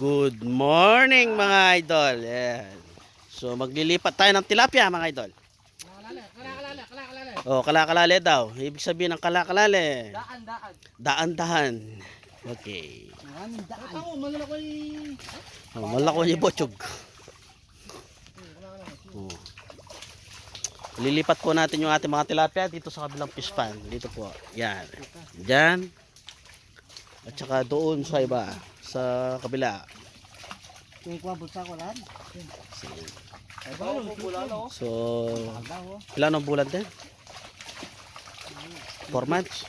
Good morning mga idol. Ayan. So maglilipat tayo ng tilapia mga idol. Oh, kalakalale daw. Ibig sabihin ng kalakalale. Daan-daan. Okay. Oh, malako ni Bochog. Oh. Lilipat po natin yung ating mga tilapia dito sa kabilang fish pan. Dito po. Yan. Diyan. At saka doon sa iba. Sa kabila. So, ilan ang bulan din? 4 months?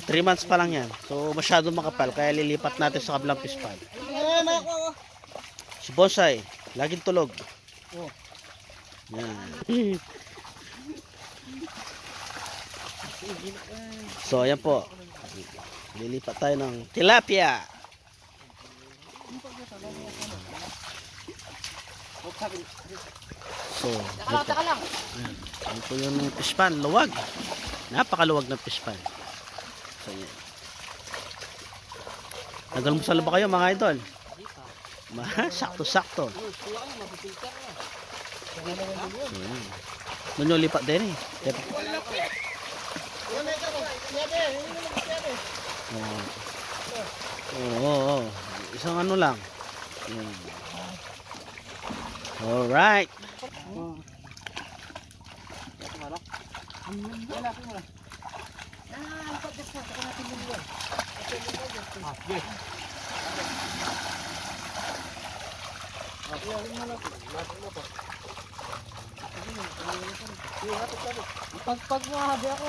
3 months pa lang yan. So, masyado makapal. Kaya lilipat natin sa kabilang fish pan. Si Bonsai, laging tulog. Yan. So, ayan po. Lilipat tayo ng tilapia. So, ito po yung fish pan, luwag. Napakaluwag ng fish pan. So, yan. Nagalmusal ba kayo mga idol? Sakto-sakto. So, nyo lipat din eh. Oo. Isang ano lang. Alright. Pag mahabi ako.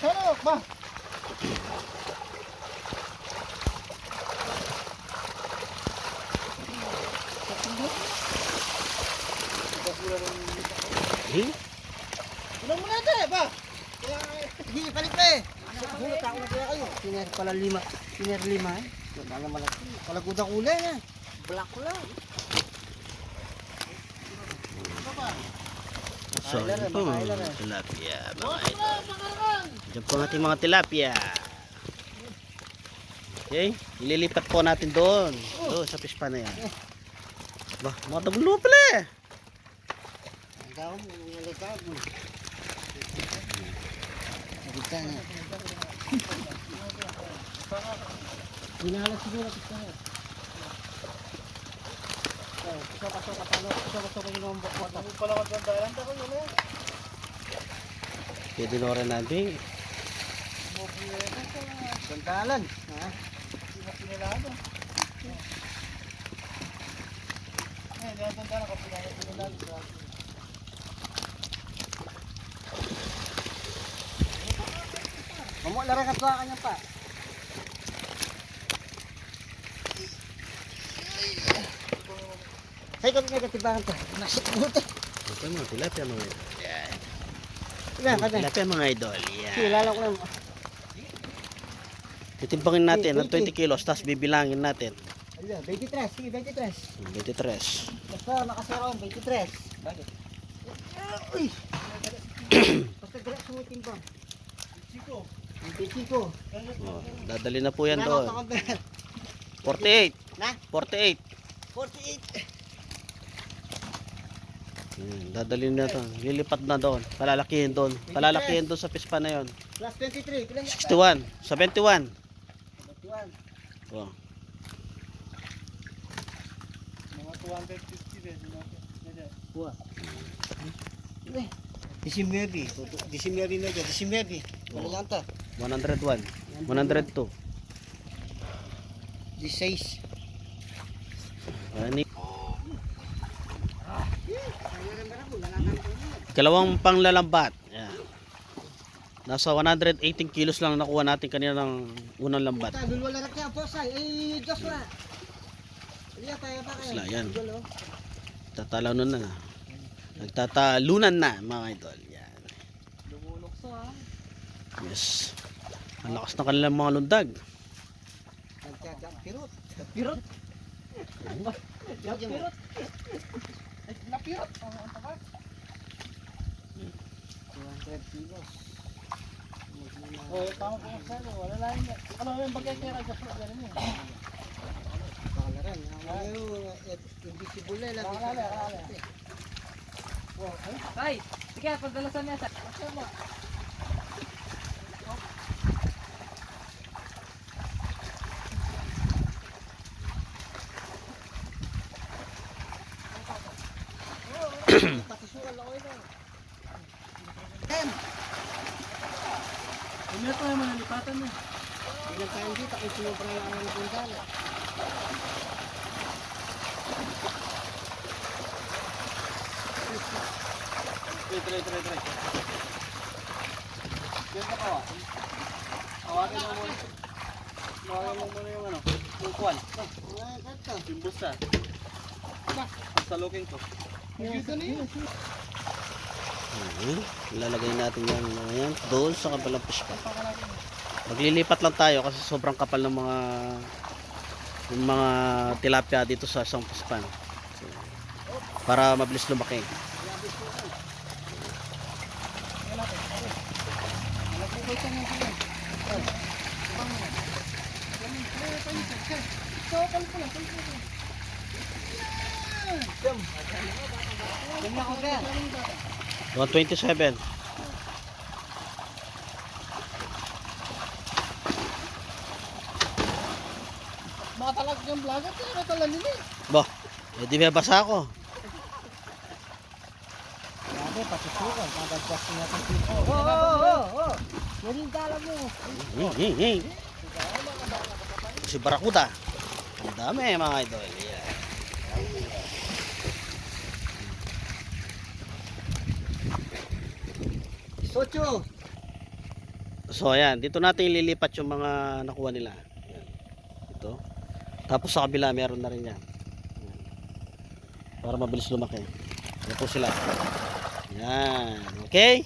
Sarap ba? Ilan mo natin ba? Hindi palit na eh. Bulat ako na kaya kayo. Siner pala 5. Siner 5 eh. Wala malaki. Palagudang kulay eh. Black ko lang. So, ito po mga tilapia. Diyan po natin mga tilapia. Okay, ililipat po natin doon. Doon sa fish pan na yan. Ba, mga tagulo pala eh. Ang daw mo, nalagag mo. Nagita na. Pinahalas siguro kita. Pasok yung bukwata. Pala ka dyan dalan. Tako yun eh. Pwede na rin natin. Sandalan. Ha? Pinilado. Sandalan ka pinilado. Mamuk larang ka kanya pa. Saya kami nagkatibahan ka. Nasik buti. Ito mga tilapia mga idol. Yan. Tilapia mga idol. Yan. Kilala ko lang. Titimbangin natin ng 20 kilos tapos bibilangin natin. 23, sige 23. 23. Basta nakasero ang 23. Bakit? Uy! Basta direct sumutin ba? 25. Oh, dadali na po yan doon. 48. Na? 48. 48. Dadalhin na to. Lilipat na doon. Palalakihin doon. Palalakihin doon sa fish pan na yon. Plus 23. Kailan 61. 71. 71. Oh. Mga 250 din. Buwa. Disimeri. Disimeri na dyan. Disimeri. Ano lang ito? 101. 102. 16. Ani. Kalawang panglalambat. Yan. Nasa 118 kilos lang nakuha natin kanina ng unang lambat. Dulwala na kaya po say. Eh, Diyos na. Iya tayo pa kayo. Sila yan. Tatalanon na. Nagtatalunan na mga idol. Yan. Lumulokso ha. Yes. Ang lakas ng kanilang mga lundag. Pirot. Pirot. Pirot. Napirot. Ang tapat. 200 kilos. Oh, tama po sa ano, wala lang. Ano yung bagay kaya sa fruit ganun eh. Pakalaran. Invisible na lang. Tay, sige, pagdala sa mesa. Umira tayo man nalipatan mo. Ilan tayo dito kung sino pa lang ang punta. Try. Yan ka pa. Hawakan mo muna. Hawakan mo muna yung ano, kukuan. Yung busta. Sa looking ko. Ilalagay natin yan mga yan doon sa kabilang fish pan. Maglilipat lang tayo kasi sobrang kapal ng mga tilapia dito sa isang fish pan. So, para mabilis lumaki. Yan na ko kaya. 127. Baka talag yung vlogger, pero talag nila eh. Bah, di ba basa ako? Grabe, patusukan. Pagagdas na natin dito. Oo. Ngayon dala mo. Si Barakuda. Ang dami mga idol. Yeah. Socho. So ayan, dito natin ililipat yung mga nakuha nila. Ayan. Ito. Tapos sa kabila meron na rin yan. Ayan. Para mabilis lumaki. Ayan po sila. Ayan. Okay?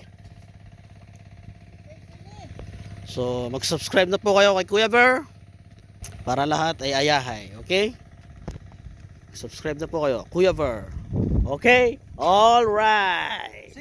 So mag-subscribe na po kayo kay Kuya Ver. Para lahat ay ayahay. Okay? Subscribe na po kayo. Kuya Ver. Okay? Alright.